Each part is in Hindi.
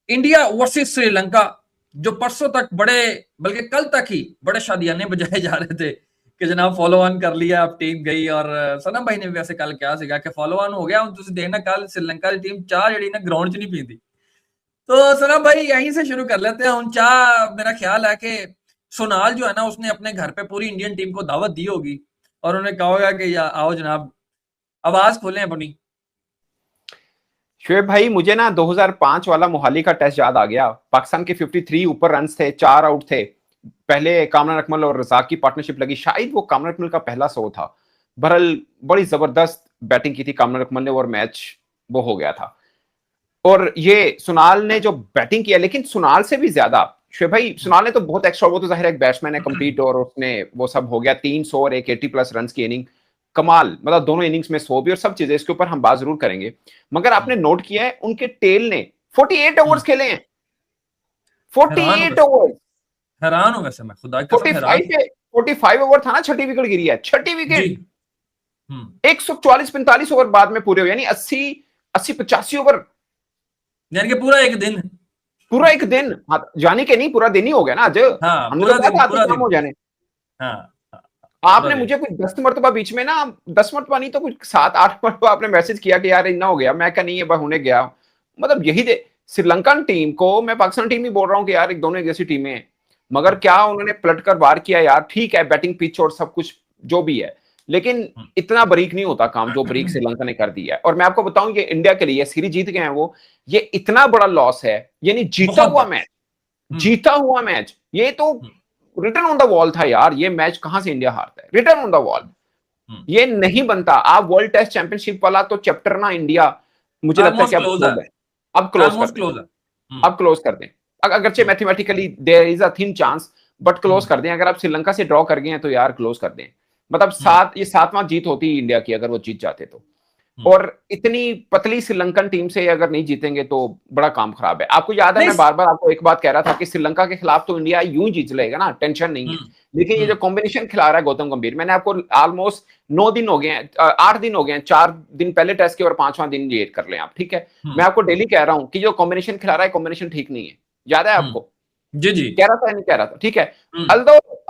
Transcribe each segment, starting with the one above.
इंडिया वर्सेस श्रीलंका, जो परसों तक बड़े, बल्कि कल तक ही बड़े शादियाने बजाए जा रहे थे कि जनाब फॉलो ऑन कर लिया, अब टीम गई। और सनम भाई ने भी वैसे कल क्या सीखा कि फॉलो ऑन हो गया। ਹੁਣ ਤੁਸੀਂ देखना कल श्रीलंका की टीम चाह ਜਿਹੜੀ ना ग्राउंड 'ਚ नहीं पीती। तो सनम भाई यहीं से शुरू कर लेते हैं। ਹੁਣ चाह मेरा ख्याल है कि सोनाल जो है ना, उसने अपने घर पे पूरी इंडियन टीम को दावत दी होगी और उन्हें कहा होगा कि आओ जनाब आवाज खोलें अपनी। शुएब भाई, मुझे ना 2005 वाला मोहाली का टेस्ट याद आ गया। पाकिस्तान के 53 ऊपर रन थे, 4 आउट थे। पहले कामरान अकमल और रजाक की पार्टनरशिप लगी, शायद वो कामरान अकमल का पहला 100 था। बहरहाल बड़ी जबरदस्त बैटिंग की थी कामरान अकमल ने और मैच वो हो गया था। और ये सुनाल ने जो बैटिंग किया, लेकिन सुनाल से भी ज्यादा शुएब भाई, सुनाल ने तो बहुत एक्स्ट्रा, वो तो जाहिर है एक बैट्समैन है, कंप्लीट, और उसने वो सब हो गया, 300 और एक 80+ रन की इनिंग, कमाल। मतलब दोनों इनिंग्स में 100 भी और सब चीजें, इसके ऊपर हम बात जरूर करेंगे। मगर आपने नोट किया है उनके टेल ने 48 ओवर्स खेले हैं, 48 ओवर्स। हैरान हूं वैसे मैं, खुदा की कसम हैरान। 45 ओवर था ना, छठी विकेट गिरी है, छठी विकेट। 144-45 ओवर बाद में पूरे हुए, यानी 80-85 ओवर, यानी कि पूरा एक दिन, पूरा एक दिन। यानी कि नहीं, पूरा दिन ही हो गया ना आज। हाँ, हमने पूरा तो दिन, कहा था पूरा काम दिन। हो जाने। हाँ, आपने मुझे कुछ 10 मरतबा बीच में ना, 10 मरतबा नहीं तो कुछ 7-8 मरतबा आपने मैसेज किया कि यार इतना हो गया। मैं क्या नहीं है होने गया, मतलब यही दे। श्रीलंकन टीम को मैं पाकिस्तान टीम ही बोल रहा हूँ कि यार एक दोनों एक जैसी टीमें हैं, मगर क्या उन्होंने पलट कर वार किया यार। ठीक है, बैटिंग पिच और सब कुछ जो भी है, लेकिन इतना बरीक नहीं होता काम जो बरीक श्रीलंका ने कर दिया है। और मैं आपको बताऊं, ये इंडिया के लिए सीरीज जीत गए हैं वो, ये इतना बड़ा लॉस है। यानी जीता हुआ मैच, जीता हुआ मैच, ये तो रिटर्न ऑन द वॉल था यार। ये मैच कहां से इंडिया हारता है, रिटर्न ऑन द वॉल, ये नहीं बनता। आप वर्ल्ड टेस्ट चैंपियनशिप वाला तो चैप्टर ना इंडिया, मुझे लगता है कि अब क्लोज कर दें, अब क्लोज कर दें। अगरचे mathematically there is a thin chance, but close कर दें। अगर आप श्रीलंका से ड्रॉ कर गए हैं तो यार क्लोज कर दें। मतलब ये 7वां जीत होती इंडिया की अगर वो जीत जाते तो। और इतनी पतली श्रीलंकन टीम से अगर नहीं जीतेंगे तो बड़ा काम खराब है। आपको याद है, मैं बार बार आपको एक बात कह रहा था कि श्रीलंका के खिलाफ तो इंडिया यूं जीत लेगा ना, टेंशन नहीं है। लेकिन ये जो कॉम्बिनेशन खिला रहा है गौतम गंभीर, मैंने आपको ऑलमोस्ट 9 दिन हो गए हैं, 8 दिन हो गए हैं, 4 दिन पहले टेस्ट के और 5वां दिन ये कर लें आप, ठीक है। मैं आपको डेली कह रहा हूं कि जो कॉम्बिनेशन खिला रहा है, कॉम्बिनेशन ठीक नहीं है। याद है आपको? जी जी, कह रहा था नहीं कह रहा था, ठीक है।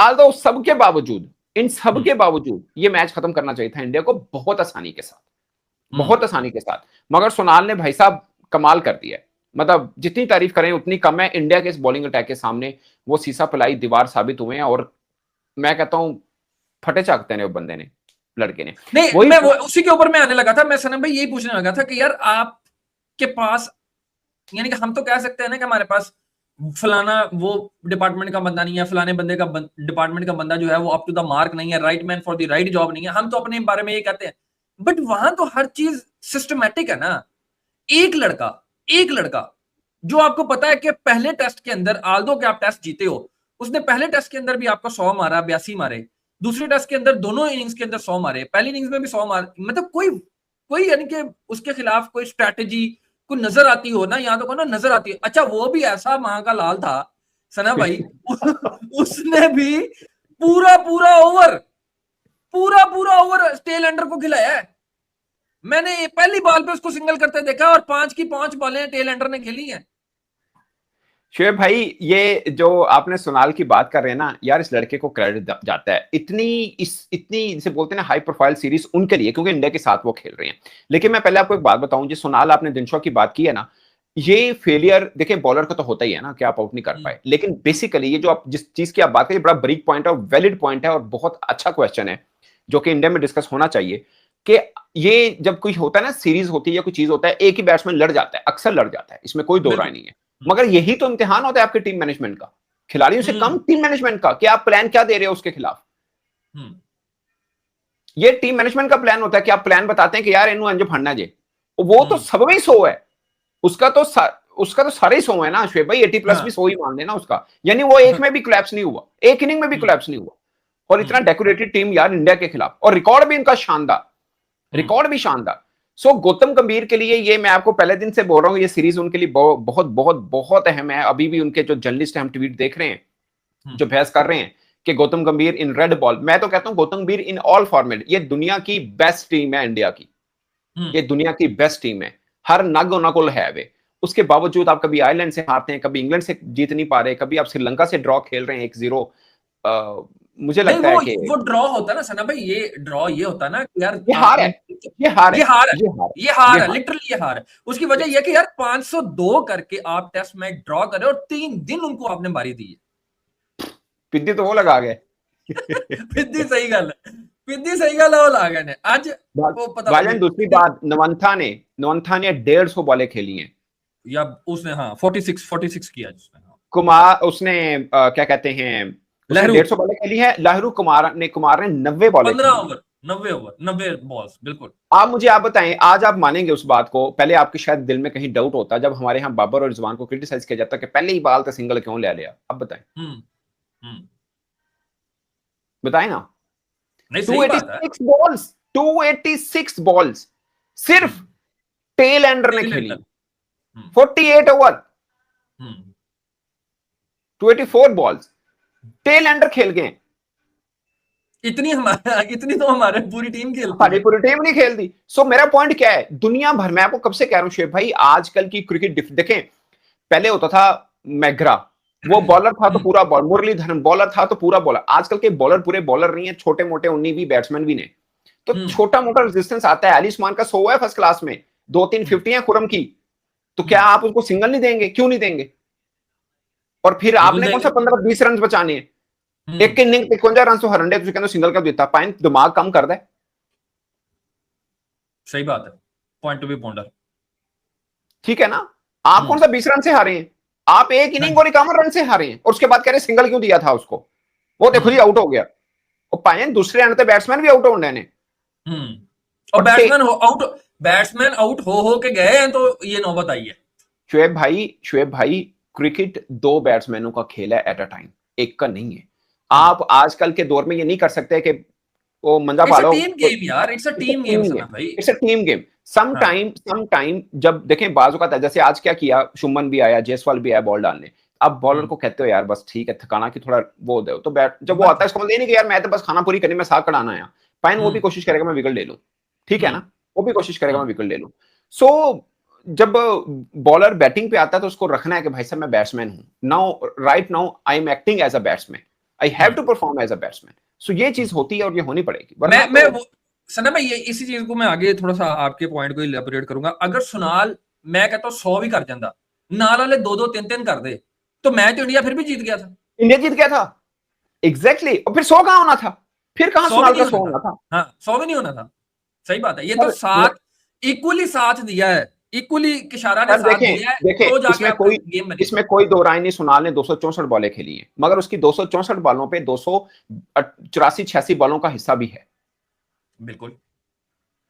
अल्दो सबके बावजूद, इन सबके बावजूद ये मैच खत्म करना चाहिए था इंडिया को बहुत आसानी के साथ, बहुत आसानी के साथ। मगर सोनाल ने भाई साहब कमाल कर दिया है। मतलब जितनी तारीफ करें उतनी कम है। इंडिया के इस बॉलिंग अटैक के सामने वो सीसा पिलाई दीवार साबित हुए हैं। और मैं कहता हूं फटे चाकते ने वो बंदे ने, लड़के ने। नहीं, मैं उसी के ऊपर मैं आने लगा था। मैं सनम भाई यही पूछने लगा था कि यार आपके पास, यानी कि हम तो कह सकते हैं ना कि हमारे पास फलाना वो डिपार्टमेंट का बंदा नहीं है, फलाने बंदे का डिपार्टमेंट का बंदा जो है वो अप टू द मार्क नहीं है, right man for the right job नहीं है। हम तो अपने बारे में ये कहते हैं, बट वहां तो हर चीज सिस्टमैटिक है ना। एक लड़का जो आपको पता है कि पहले टेस्ट के अंदर, आल्दो के आप टेस्ट जीते हो, उसने पहले टेस्ट के अंदर भी आपको 100 मारा, 82 मारे, दूसरे टेस्ट के अंदर दोनों इनिंग्स के अंदर 100 मारे, पहली इनिंग्स में भी 100 मारे। मतलब कोई यानी कि उसके खिलाफ कोई स्ट्रैटेजी कोई नजर आती हो ना, यहाँ तो को ना नजर आती है। अच्छा, वो भी ऐसा वहां का लाल था सना भाई उसने भी पूरा ओवर टेल एंडर को खिलाया है। मैंने पहली बॉल पे उसको सिंगल करते देखा और 5 की 5 बॉलें टेल एंडर ने खेली हैं। शुएब भाई, ये जो आपने सोनाल की बात कर रहे हैं ना यार, इस लड़के को क्रेडिट जाता है। इतनी जिसे बोलते हैं ना हाई प्रोफाइल सीरीज उनके लिए, क्योंकि इंडिया के साथ वो खेल रहे हैं। लेकिन मैं पहले आपको एक बात बताऊं, जो सोनाल आपने दिनशॉ की बात की है ना, ये फेलियर देखिए बॉलर का तो होता ही है ना कि आप आउट नहीं कर पाए। लेकिन बेसिकली ये जो आप जिस चीज की आप बात करिए, बड़ा ब्रीक पॉइंट है और वैलिड पॉइंट है और बहुत अच्छा क्वेश्चन है जो कि इंडिया में डिस्कस होना चाहिए। कि ये जब कोई होता है ना, सीरीज होती है या कोई चीज होता है, एक ही बैट्समैन लड़ जाता है, अक्सर लड़ जाता है, इसमें कोई दो राय नहीं है। मगर यही तो इम्तिहान होता है आपके टीम मैनेजमेंट का, खिलाड़ियों से कम टीम मैनेजमेंट का, कि आप प्लान क्या दे रहे हो उसके खिलाफ। ये टीम मैनेजमेंट का प्लान होता है कि आप प्लान बताते हैं कि यार इन्हों अंज फड़ना जे, वो तो सब में 100 है, उसका तो सारे 100 है ना शुएब भाई, 80+ भी 100 ही मान लेना उसका। यानी वो एक में भी कोलैप्स नहीं हुआ, एक इनिंग में भी कोलैप्स नहीं हुआ। और इतना डेकोरेटेड टीम यार इंडिया के खिलाफ, और रिकॉर्ड भी इनका शानदार, रिकॉर्ड भी शानदार। सो गौतम गंभीर के लिए ये मैं आपको पहले दिन से बोल रहा हूं, ये सीरीज उनके लिए बहुत बहुत बहुत अहम है। अभी भी उनके जो जर्नलिस्ट हैं, हम ट्वीट देख रहे हैं जो बहस कर रहे हैं कि गौतम गंभीर इन रेड बॉल, मैं तो कहता हूं गौतम गंभीर इन ऑल फॉर्मेट, ये दुनिया की बेस्ट टीम है इंडिया की, ये दुनिया की बेस्ट टीम है। हर नग उन्होंने कोल है वे, उसके बावजूद आप कभी आयरलैंड से हारते हैं, कभी इंग्लैंड से जीत नहीं पा रहे, कभी आप श्रीलंका से ड्रॉ खेल रहे हैं 1-0। मुझे नहीं, लगता है कि वो ड्रॉ होता है ना सना भाई, ये ड्रॉ ये होता है ना कि यार ये हार है, ये हार है, ये हार है, ये हार ये हार ये है, हार लिटरली ये हार है। उसकी वजह यह कि यार 502 करके आप टेस्ट मैच ड्रॉ करे और 3 दिन उनको आपने बारी दी है। पिद्दी तो वो लगा गए। पिद्दी सही गल है, पिद्दी सही गल है, वो ला गए ने आज वो पता भाईजान नहीं दूसरी बात, नवंथा ने 150 बॉलें खेली हैं, या उसने हाँ 46 किया जिसने, हाँ। कुमार उसने क्या कहते हैं, उसने लहरू 150 बॉलें खेली है, लहरू कुमार ने 90 बॉलें 15 खेली। ओवर 90 बॉल्स, बिल्कुल। आप बताएं, आज आप मानेंगे उस बात को, पहले आपके शायद दिल में कहीं डाउट होता जब हमारे यहाँ बाबर और रिजवान को क्रिटिसाइज किया जाता कि पहले ही बाल तो सिंगल क्यों ले लिया, अब बताएं। बताएं ना। नहीं, सही बात है। 286 बॉल्स, 286 बॉल्स सिर्फ टेल एंडर ने खेली, 48 ओवर, 284 बॉल्स टेल एंडर खेल गए। इतनी तो हमारे पूरी टीम खेलती हमारी है, पूरी टीम नहीं खेलती। सो मेरा पॉइंट क्या है, दुनिया भर में आपको कब से कह रहा हूं शेख भाई, आजकल की क्रिकेट देखें, पहले होता था मैग्रा, वो बॉलर था तो पूरा बॉलर, मुरलीधरन बॉलर था तो पूरा बॉलर। आजकल के बॉलर पूरे बॉलर नहीं है, छोटे मोटे 19 बैट्समैन भी नहीं, तो छोटा मोटा रेजिस्टेंस आता है। अली उस्मान का 100 है फर्स्ट क्लास में, 2-3 50 है खुरम की, तो क्या आप उसको सिंगल नहीं देंगे, क्यों नहीं देंगे? और फिर आपने कौन सा 15-20 रन बचाने हैं, एक इनिंग 53 रन तो हर रनडे तुझे सिंगल का देता, पाइन दिमाग कम कर दे। सही बात है, पॉइंट टू बी पॉन्डर। ठीक है ना, आप कौन सा 20 रन से हारे हैं, आप एक इनिंग और 51 रन से हारे हैं, और उसके बाद कह रहे सिंगल क्यों दिया था उसको, वो देखो जी आउट हो गया। और पाइन दूसरे एंड पे बैट्समैन भी आउट होने ने, और बैट्समैन आउट हो के गए हैं, तो ये नौबत आई है। शुएब भाई क्रिकेट 2 बैट्समैनों का खेल है एट अ टाइम, एक का नहीं है। आप आजकल के दौर में ये नहीं कर सकते कि वो मंजा पालो, इट्स अ टीम गेम यार, it's a team game Sana भाई, it's a team game. Some time जब देखें बाजू का, जैसे आज क्या किया, शुमन भी आया, जायसवाल भी आया बॉल डालने, अब बॉलर को कहते हो यार बस ठीक है, थकाना की थोड़ा वो दो, तो बैट जब वो आता है इसको मतलब नहीं कि यार मैं तो बस खाना पूरी करनी, मैं साग कड़ाना आया, पाइन वो भी कोशिश करेगा मैं विकेट ले लूं, ठीक है ना, वो भी कोशिश करेगा मैं विकेट ले लूं। सो जब बॉलर बैटिंग पे आता है तो उसको रखना है कि भाई साहब मैं बैट्समैन हूं, now right now I am acting as a batsman, I have to perform as a batsman. So ये चीज होती है और ये होनी पड़ेगी, वरना मैं सना मैं ये इसी चीज को मैं आगे थोड़ा सा आपके पॉइंट को इलैबोरेट करूंगा। अगर सुनाल मैं कहता हूं 100 भी कर जाता, नाल वाले 2-2 3-3 कर दे, तो मैच इंडिया फिर भी जीत गया था, इंडिया जीत गया था एग्जैक्टली। और फिर 100 कहां होना था, फिर कहां 100 भी सुनाल का नहीं 100 होना होना था, था। हाँ 100 भी नहीं होना था। सही बात है, ये तो साथ इक्वली साथ दिया है, इक्वली किशारा ने साथ दिया है, देखें तो जाके इसमें आपका गेम बनेगा। इसमें कोई दो राय नहीं, सुनाल ने 264 बॉलें खेली हैं, मगर उसकी 264 बॉलों पे 284-86 बॉलों का हिस्सा भी है, बिल्कुल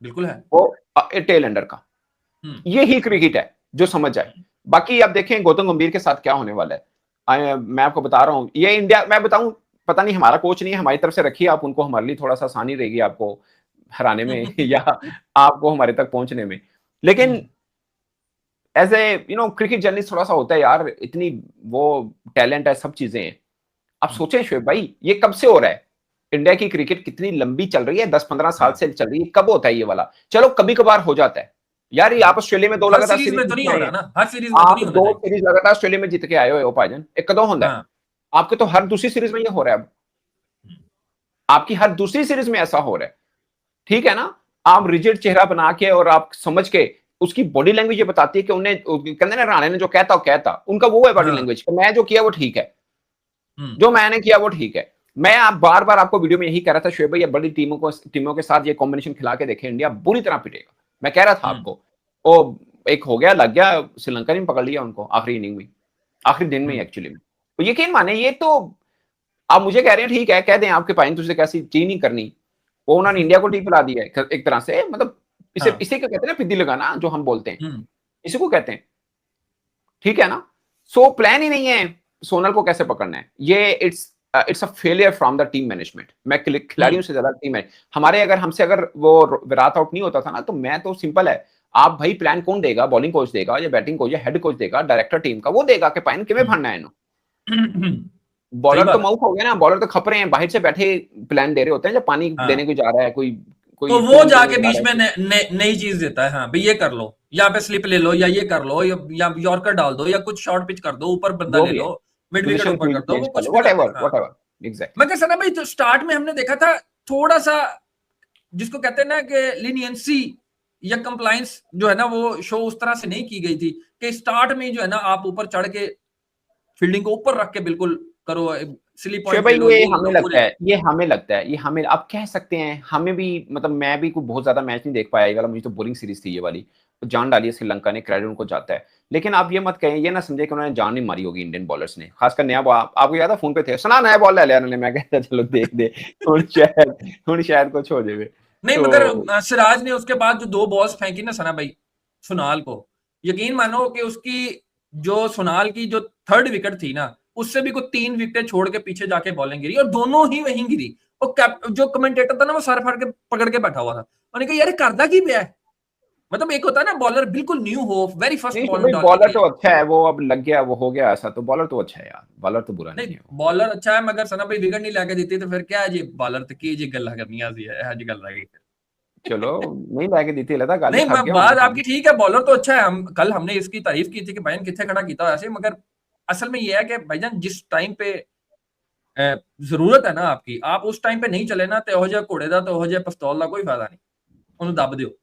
बिल्कुल है वो टेल एंडर का। ये ही क्रिकेट है जो समझ जाए। बाकी आप देखें गौतम गंभीर के साथ क्या होने वाला है, मैं आपको बता रहा हूं, ये इंडिया, मैं बताऊं, पता नहीं हमारा कोच नहीं है, हमारी तरफ से रखिए आप उनको, हमारे लिए थोड़ा सा आसानी रहेगी आपको हराने में या आपको हमारे तक पहुंचने में। लेकिन एज ए क्रिकेट जर्नलिस्ट थोड़ा सा होता है यार, इतनी वो टैलेंट है, सब चीजें हैं। आप सोचें शुएब भाई, ये कब से हो रहा है, इंडिया की क्रिकेट कितनी लंबी चल रही है, 10-15 साल से चल रही है, कब होता है ये वाला? चलो कभी कभार हो जाता है यार, ये आप ऑस्ट्रेलिया में 2 लगातार सीरीज में तो नहीं हो रहा ना, हर सीरीज में तो आप नहीं होना 2 चाहिए। सीरीज लगातार ऑस्ट्रेलिया में जीत के आए हो भाईजान, एक कदम होता है आपके, तो हर दूसरी सीरीज में ये हो रहा है, आपकी हर दूसरी सीरीज में ऐसा हो रहा है, ठीक है ना। आप रिजिड चेहरा बना के और आप समझ के, उसकी बॉडी लैंग्वेज ये बताती है कि उन्हें कहते ना, राणे ने जो कहता उनका वो है बॉडी लैंग्वेज, मैं जो किया वो ठीक है, जो मैंने किया वो ठीक है। मैं आप बार बार आपको वीडियो में यही कह रहा था शुएब भाई, बड़ी टीमों के साथ ये कॉम्बिनेशन खिला के देखे, इंडिया बुरी तरह पिटेगा, मैं कह रहा था आपको। वो एक हो गया, लग गया, श्रीलंका ने पकड़ लिया उनको आखिरी इनिंग में, आखिरी दिन में एक्चुअली में। तो यकीन माने, ये तो आप मुझे कह रहे हैं ठीक है, कह दें आपके पाइन तुझे कैसी चीज नहीं करनी, वो उन्होंने इंडिया को टी पिला दिया है एक तरह से, मतलब इसे क्या कहते हैं ना, पिद्दी लगाना जो हम बोलते हैं, इसी को कहते हैं, ठीक है ना। सो प्लान ही नहीं है सोनल को कैसे पकड़ना है, ये it's a failure from the team management. मैं खिलाड़ियों से ज्यादा टीम है हमारे, अगर हमसे अगर वो विराट आउट नहीं होता था ना, तो मैं तो सिंपल है, आप भाई प्लान कौन देगा, बॉलिंग कोच देगा या बैटिंग कोच या हेड कोच देगा, डायरेक्टर टीम का वो देगा कि पाइन किमें भरना है इन्हों। बॉलर तो माउथ हो गया ना, बॉलर तो खप रहे हैं, बाहर से बैठे प्लान दे रहे होते हैं, जब पानी देने को जा रहा है, कोई कोई तो वो फोन जाके करने जा बीच रहा में है नई चीज देता है, हाँ भाई ये कर लो, यहाँ पे स्लिप ले लो, या ये कर लो, या यॉर्कर डाल दो, या कुछ शॉर्ट पिच कर दो, ऊपर बंदा जो ले भी लो, है, मिड विकेट पोजीशन ऊपर फील्ड कर दो, चेंज वो कर कुछ लो, भी करते हैं। व्हाटएवर हाँ, व्हाटएवर, एग्जैक्टली। मगर सना भाई तो स्टार्ट में हमने देखा था थोड़ा सा, जिसको कहते हैं ना कि लीनियंसी या कंप्लायंस जो है ना, वो शो उस तरह से नहीं की गई थी कि स्टार्ट में जो है ना आप ऊपर चढ़ के फील्डिंग को ऊपर रख के बिल्कुल करो, स्लिप शोएब पॉइंट ले भाई, लो, ये ये ले हमें लो, वो ले लगता लो। है, ये हमें लगता है, ये हमें आप कह सकते हैं, हमें भी मतलब मैं भी कोई बहुत ज्यादा मैच नहीं देख पाया ये वाला, मुझे तो बोरिंग सीरीज थी ये वाली, तो जान डाली है श्रीलंका ने, क्रेडिट उनको जाता है। लेकिन आप ये मत कहें, ये ना समझे कि उन्होंने जान नहीं मारी होगी इंडियन बॉलर्स ने, खासकर नया बॉल, आपको याद है फोन पे थे सुना नया बॉल ले लिया उन्होंने, मैं कहता चलो देख दे, थोड़ी शायद कुछ हो जाए। नहीं तो मगर सिराज ने उसके बाद जो 2 बॉल्स फेंकी ना सना भाई सुनाल को, यकीन मानो कि उसकी जो सुनाल की जो थर्ड विकेट थी ना, उससे भी कोई 3 विकेट छोड़ के पीछे जाके बॉलिंग गिरी, और दोनों ही वहीं गिरी। और जो कमेंटेटर था ना वो सर फाड़ के पकड़ के बैठा हुआ था, उन्होंने कहा यार करदा की पिया है। मतलब एक होता है ना बॉलर बिल्कुल न्यू हो, वेरी फर्स्ट नहीं तो बॉल भाई डाली बॉलर थी। तो अच्छा है, वो अब लग गया, वो हो गया ऐसा, तो बॉलर तो अच्छा है यार, बॉलर तो बुरा नहीं नहीं है वो। बॉलर अच्छा है, मगर सना भाई विकेट नहीं लाके देती तो फिर क्या है जी, बॉलर तो की जी गल्ला करनी है जी गल रही। चलो, नहीं लाके दी थी लता, गाली नहीं थक गया बात हूं। आपकी ठीक है, बॉलर तो अच्छा है, हम कल हमने इसकी तारीफ की थी कि भाईजान कितने खड़ा किया ऐसे, मगर असल में ये है कि भाईजान जिस टाइम पे जरूरत है ना आपकी, आप उस टाइम पे नहीं चले ना, तो हो घोड़े का तो हो पिस्तौल का कोई फायदा नहीं, उन्हें दब दो।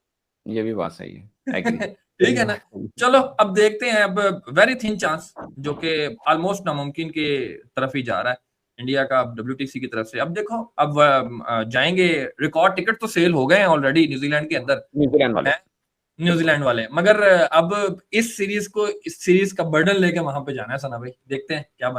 ये भी बात सही है, एग्री। ये ठीक भी है ना। बात सही है। चलो अब देखते हैं, अब वेरी थिन चांस जो कि ऑलमोस्ट नामुमकिन के तरफ ही जा रहा है इंडिया का, अब WTC की तरफ से। अब देखो अब जाएंगे, रिकॉर्ड टिकट तो सेल हो गए हैं ऑलरेडी न्यूजीलैंड के अंदर न्यूजीलैंड वाले। है, न्यूजीलैंड वाले, मगर अब इस सीरीज का बर्डन लेके वहां पे जाना है सना भाई, देखते हैं क्या बनता है।